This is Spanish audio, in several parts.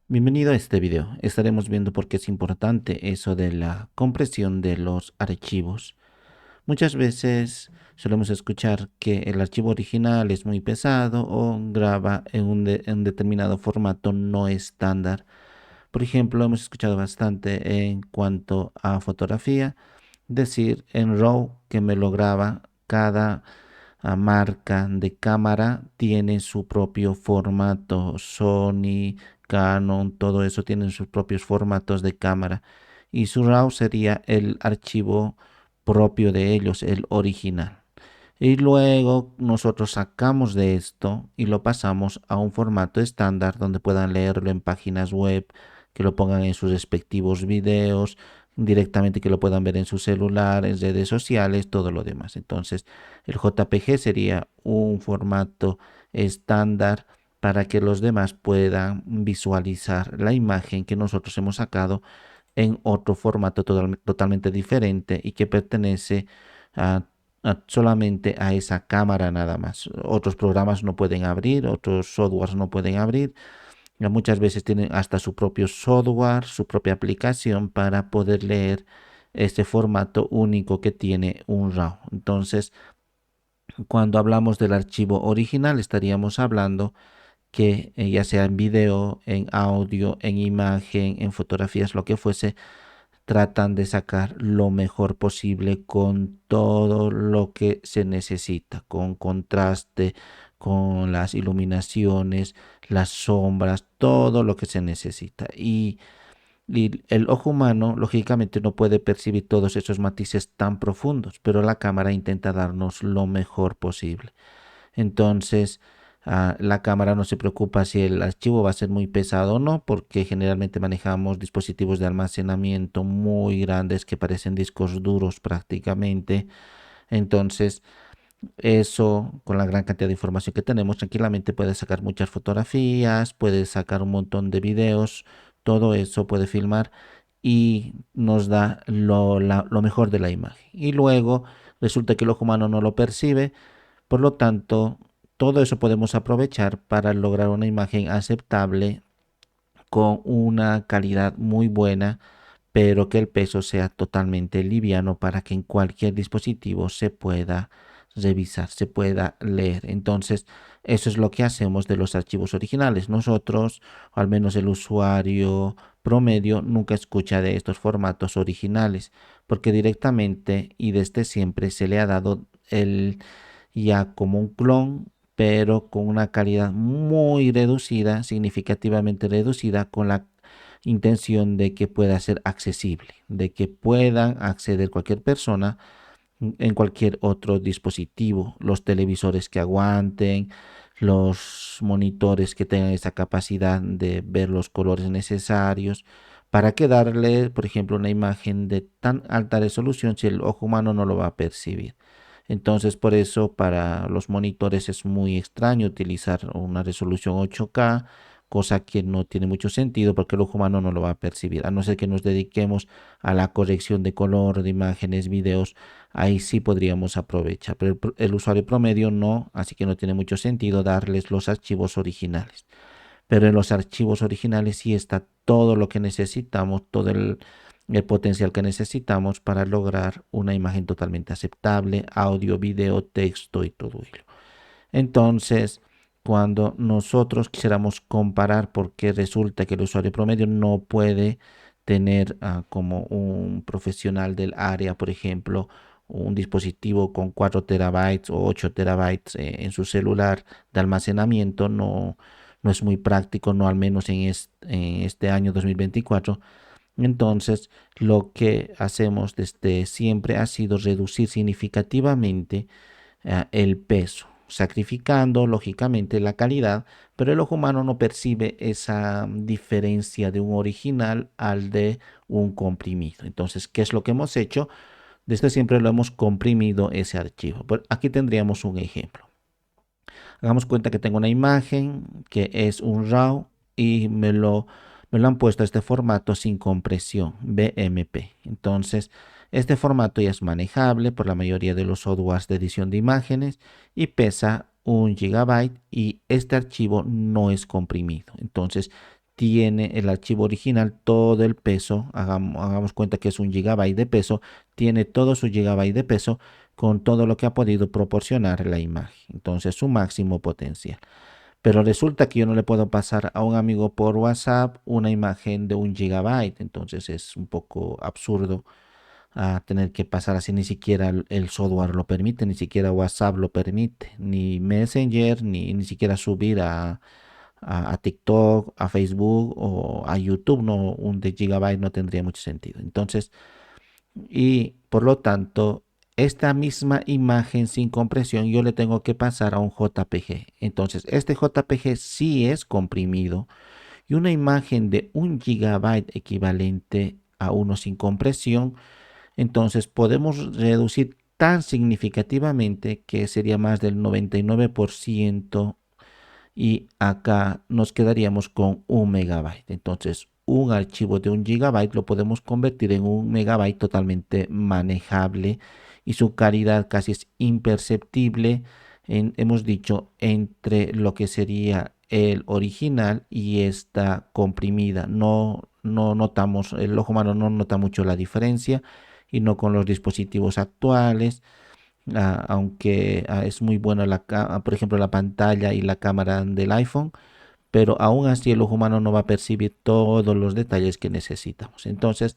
Bienvenido a este video. Estaremos viendo por qué es importante eso de la compresión de los archivos. Muchas veces solemos escuchar que el archivo original es muy pesado o graba en un determinado formato no estándar. Por ejemplo, hemos escuchado bastante en cuanto a fotografía, decir en RAW que me lo graba cada marca de cámara tiene su propio formato. Sony, Canon, todo eso tienen sus propios formatos de cámara. Y su RAW sería el archivo propio de ellos, el original. Y luego nosotros sacamos de esto y lo pasamos a un formato estándar donde puedan leerlo en páginas web, que lo pongan en sus respectivos videos, directamente que lo puedan ver en su celular, en redes sociales, todo lo demás. Entonces, el JPG sería un formato estándar para que los demás puedan visualizar la imagen que nosotros hemos sacado en otro formato totalmente diferente y que pertenece a solamente a esa cámara nada más. Otros programas no pueden abrir, otros softwares no pueden abrir. Ya muchas veces tienen hasta su propio software, su propia aplicación para poder leer este formato único que tiene un RAW. Entonces, cuando hablamos del archivo original, estaríamos hablando que ya sea en video, en audio, en imagen, en fotografías, lo que fuese, tratan de sacar lo mejor posible con todo lo que se necesita, con contraste, con las iluminaciones, las sombras, todo lo que se necesita. Y el ojo humano, lógicamente, no puede percibir todos esos matices tan profundos, pero la cámara intenta darnos lo mejor posible. Entonces, la cámara no se preocupa si el archivo va a ser muy pesado o no, porque generalmente manejamos dispositivos de almacenamiento muy grandes que parecen discos duros prácticamente. Entonces, eso, con la gran cantidad de información que tenemos, tranquilamente puede sacar muchas fotografías, puede sacar un montón de videos, todo eso puede filmar y nos da lo mejor de la imagen. Y luego resulta que el ojo humano no lo percibe, por lo tanto, todo eso podemos aprovechar para lograr una imagen aceptable con una calidad muy buena, pero que el peso sea totalmente liviano para que en cualquier dispositivo se pueda revisar, se pueda leer. Entonces, eso es lo que hacemos de los archivos originales. Nosotros, o al menos el usuario promedio, nunca escucha de estos formatos originales, porque directamente y desde siempre se le ha dado el ya como un clon, pero con una calidad muy reducida, significativamente reducida, con la intención de que pueda ser accesible, de que puedan acceder cualquier persona en cualquier otro dispositivo, los televisores que aguanten, los monitores que tengan esa capacidad de ver los colores necesarios, para que darle, por ejemplo, una imagen de tan alta resolución si el ojo humano no lo va a percibir. Entonces, por eso para los monitores es muy extraño utilizar una resolución 8K, cosa que no tiene mucho sentido porque el ojo humano no lo va a percibir, a no ser que nos dediquemos a la corrección de color, de imágenes, videos, ahí sí podríamos aprovechar, pero el usuario promedio no, así que no tiene mucho sentido darles los archivos originales. Pero en los archivos originales sí está todo lo que necesitamos, todo el potencial que necesitamos para lograr una imagen totalmente aceptable, audio, video, texto y todo ello. Entonces, cuando nosotros quisiéramos comparar, porque resulta que el usuario promedio no puede tener como un profesional del área, por ejemplo, un dispositivo con 4 terabytes o 8 terabytes en su celular de almacenamiento, no es muy práctico, no al menos en este año 2024. Entonces, lo que hacemos desde siempre ha sido reducir significativamente el peso, sacrificando lógicamente la calidad, pero el ojo humano no percibe esa diferencia de un original al de un comprimido. Entonces, ¿qué es lo que hemos hecho? Desde siempre lo hemos comprimido ese archivo. Aquí tendríamos un ejemplo. Hagamos cuenta que tengo una imagen que es un RAW y me lo han puesto a este formato sin compresión, BMP. Entonces, este formato ya es manejable por la mayoría de los softwares de edición de imágenes y pesa 1 GB y este archivo no es comprimido. Entonces, tiene el archivo original todo el peso, hagamos cuenta que es un gigabyte de peso, tiene todo su gigabyte de peso con todo lo que ha podido proporcionar la imagen, entonces su máximo potencial. Pero resulta que yo no le puedo pasar a un amigo por WhatsApp una imagen de un gigabyte, entonces es un poco absurdo tener que pasar así, ni siquiera el software lo permite, ni siquiera WhatsApp lo permite, ni Messenger, ni siquiera subir a TikTok, a Facebook o a YouTube, no, un de gigabyte no tendría mucho sentido. Entonces, y por lo tanto, esta misma imagen sin compresión yo le tengo que pasar a un JPG. Entonces, este JPG sí es comprimido y una imagen de un gigabyte equivalente a uno sin compresión, entonces podemos reducir tan significativamente que sería más del 99% y acá nos quedaríamos con un megabyte. Entonces, un archivo de un gigabyte lo podemos convertir en un megabyte totalmente manejable y su calidad casi es imperceptible, hemos dicho, entre lo que sería el original y esta comprimida. No notamos, el ojo humano no nota mucho la diferencia y no con los dispositivos actuales, aunque es muy buena por ejemplo, la pantalla y la cámara del iPhone, pero aún así el ojo humano no va a percibir todos los detalles que necesitamos. Entonces,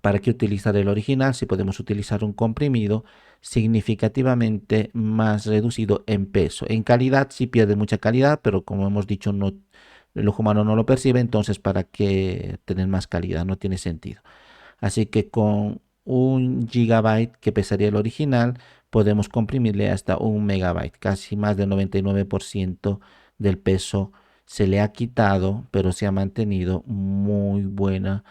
¿para qué utilizar el original si podemos utilizar un comprimido significativamente más reducido en peso? En calidad sí pierde mucha calidad, pero como hemos dicho, no, el ojo humano no lo percibe, entonces ¿para qué tener más calidad? No tiene sentido. Así que con un gigabyte que pesaría el original, podemos comprimirle hasta un megabyte. Casi más del 99% del peso se le ha quitado, pero se ha mantenido muy buena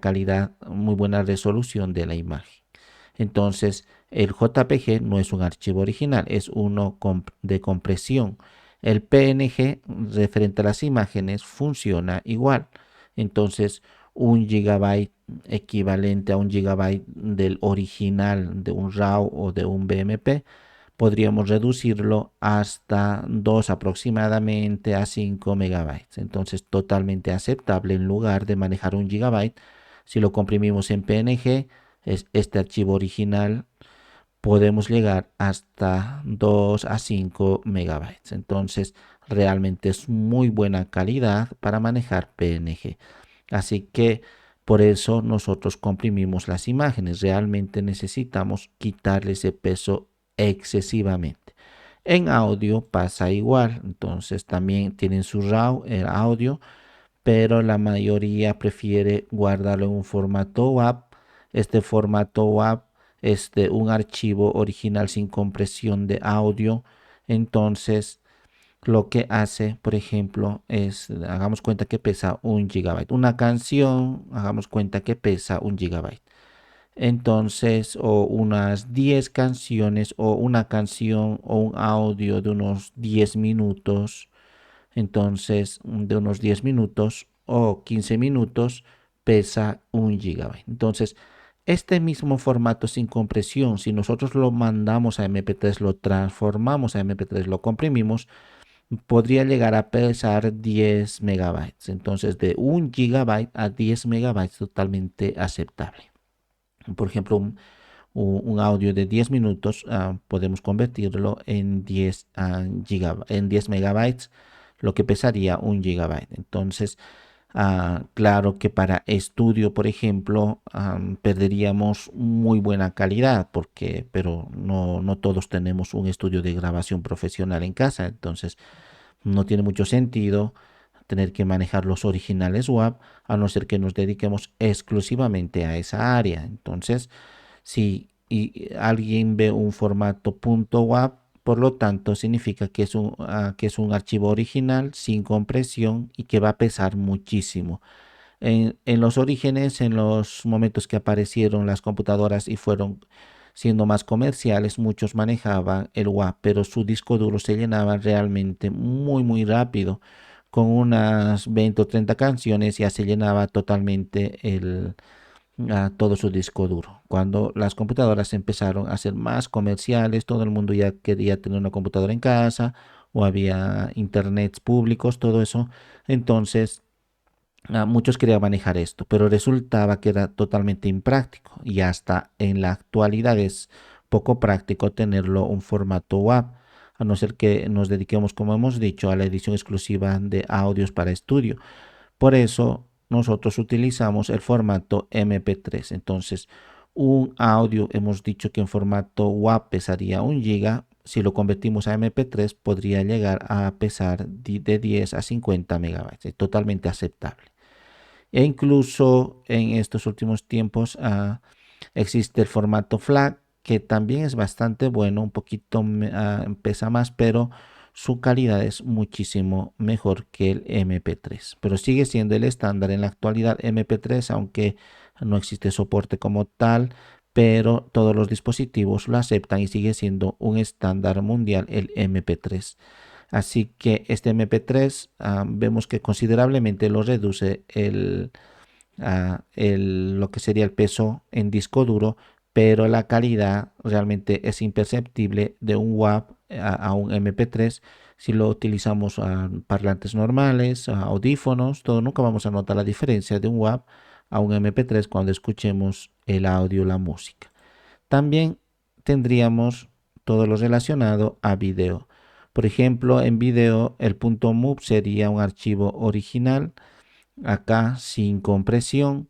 calidad, muy buena resolución de la imagen. Entonces, el JPG no es un archivo original, es uno de compresión. El PNG, referente a las imágenes, funciona igual. Entonces, un gigabyte equivalente a un gigabyte del original de un RAW o de un BMP, podríamos reducirlo hasta 2 aproximadamente a 5 megabytes. Entonces, totalmente aceptable en lugar de manejar un gigabyte. Si lo comprimimos en PNG, es este archivo original, podemos llegar hasta 2 a 5 megabytes. Entonces, realmente es muy buena calidad para manejar PNG. Así que por eso nosotros comprimimos las imágenes. Realmente necesitamos quitarle ese peso excesivamente. En audio pasa igual. Entonces también tienen su RAW, el audio, pero la mayoría prefiere guardarlo en un formato WAV. Este formato WAV es de un archivo original sin compresión de audio. Entonces, lo que hace, por ejemplo, es, hagamos cuenta que pesa un gigabyte. Una canción, hagamos cuenta que pesa un gigabyte. Entonces, o unas 10 canciones, o una canción, o un audio de unos 10 minutos, entonces de unos 10 minutos o 15 minutos pesa un gigabyte. Entonces, este mismo formato sin compresión, si nosotros lo mandamos a MP3, lo transformamos a MP3, lo comprimimos, podría llegar a pesar 10 megabytes. Entonces, de un gigabyte a 10 megabytes totalmente aceptable. Por ejemplo, un audio de 10 minutos, podemos convertirlo en 10, en 10 megabytes, lo que pesaría un gigabyte. Entonces, claro que para estudio, por ejemplo, perderíamos muy buena calidad, pero no todos tenemos un estudio de grabación profesional en casa. Entonces, no tiene mucho sentido tener que manejar los originales WAV, a no ser que nos dediquemos exclusivamente a esa área. Entonces, si alguien ve un formato .wav, por lo tanto significa que es un archivo original sin compresión y que va a pesar muchísimo. En los orígenes, en los momentos que aparecieron las computadoras y fueron siendo más comerciales, muchos manejaban el WAV, pero su disco duro se llenaba realmente muy rápido. Con unas 20 o 30 canciones ya se llenaba totalmente todo su disco duro. Cuando las computadoras empezaron a ser más comerciales, todo el mundo ya quería tener una computadora en casa, o había internets públicos, todo eso. Entonces, muchos querían manejar esto, pero resultaba que era totalmente impráctico y hasta en la actualidad es poco práctico tenerlo un formato WAV, a no ser que nos dediquemos, como hemos dicho, a la edición exclusiva de audios para estudio. Por eso nosotros utilizamos el formato MP3. Entonces, un audio, hemos dicho que en formato WAV pesaría 1 GB. Si lo convertimos a MP3, podría llegar a pesar de 10 a 50 megabytes. Es totalmente aceptable. E incluso en estos últimos tiempos existe el formato FLAC, que también es bastante bueno, un poquito pesa más, pero su calidad es muchísimo mejor que el MP3. Pero sigue siendo el estándar en la actualidad MP3, aunque no existe soporte como tal, pero todos los dispositivos lo aceptan y sigue siendo un estándar mundial el MP3. Así que este MP3 vemos que considerablemente lo reduce lo que sería el peso en disco duro, pero la calidad realmente es imperceptible de un WAV a un MP3. Si lo utilizamos a parlantes normales, a audífonos, todo, nunca vamos a notar la diferencia de un WAV a un MP3 cuando escuchemos el audio, la música. También tendríamos todo lo relacionado a video. Por ejemplo, en video el .mov sería un archivo original, acá sin compresión.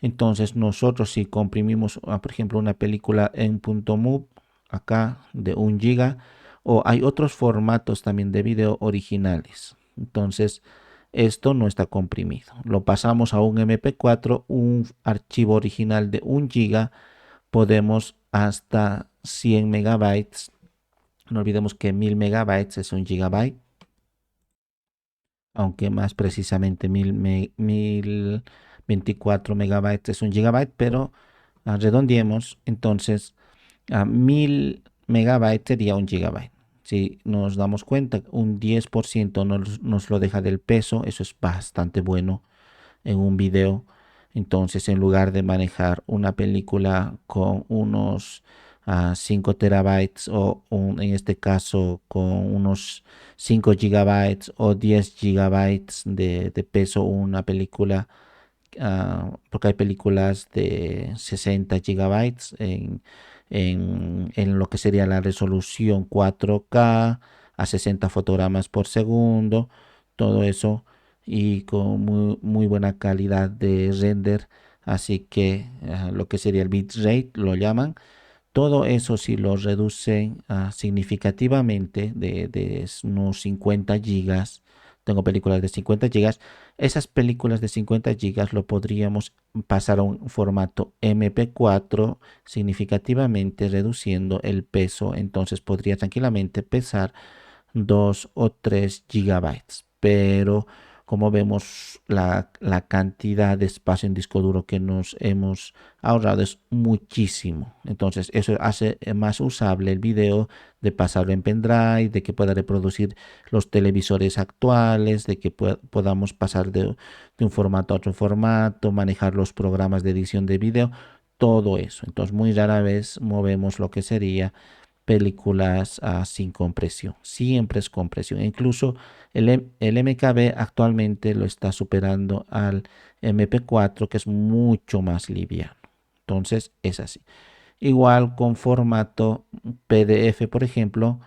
Entonces nosotros si comprimimos, por ejemplo, una película en .mov, acá de 1 GB, o hay otros formatos también de video originales. Entonces esto no está comprimido. Lo pasamos a un MP4, un archivo original de 1 GB, podemos hasta 100 megabytes. No olvidemos que 1000 megabytes es 1 GB, aunque más precisamente 1024 megabytes es 1 GB, pero redondeemos, entonces a 1000 megabytes sería 1 GB. Si nos damos cuenta, un 10% nos lo deja del peso, eso es bastante bueno en un video. Entonces, en lugar de manejar una película con unos 5 terabytes o en este caso con unos 5 gigabytes o 10 gigabytes de peso, una película, porque hay películas de 60 gigabytes en lo que sería la resolución 4K a 60 fotogramas por segundo, todo eso y con muy buena calidad de render, así que lo que sería el bitrate lo llaman. Todo eso si lo reducen significativamente de unos 50 gigas, tengo películas de 50 gigas, esas películas de 50 gigas lo podríamos pasar a un formato MP4 significativamente reduciendo el peso, entonces podría tranquilamente pesar 2 o 3 gigabytes. Pero como vemos, la cantidad de espacio en disco duro que nos hemos ahorrado es muchísimo. Entonces eso hace más usable el video, de pasarlo en pendrive, de que pueda reproducir los televisores actuales, de que podamos pasar de un formato a otro formato, manejar los programas de edición de video, todo eso. Entonces muy rara vez movemos lo que sería películas sin compresión. Siempre es compresión. Incluso el MKB actualmente lo está superando al MP4, que es mucho más liviano. Entonces es así. Igual con formato PDF, por ejemplo,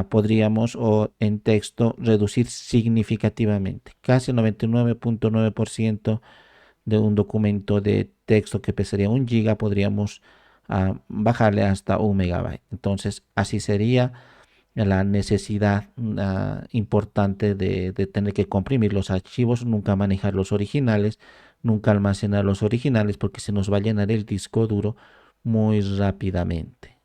podríamos o en texto reducir significativamente. Casi el 99.9% de un documento de texto que pesaría 1 GB podríamos bajarle hasta 1 MB. Entonces así sería la necesidad importante de tener que comprimir los archivos, nunca manejar los originales, nunca almacenar los originales porque se nos va a llenar el disco duro muy rápidamente.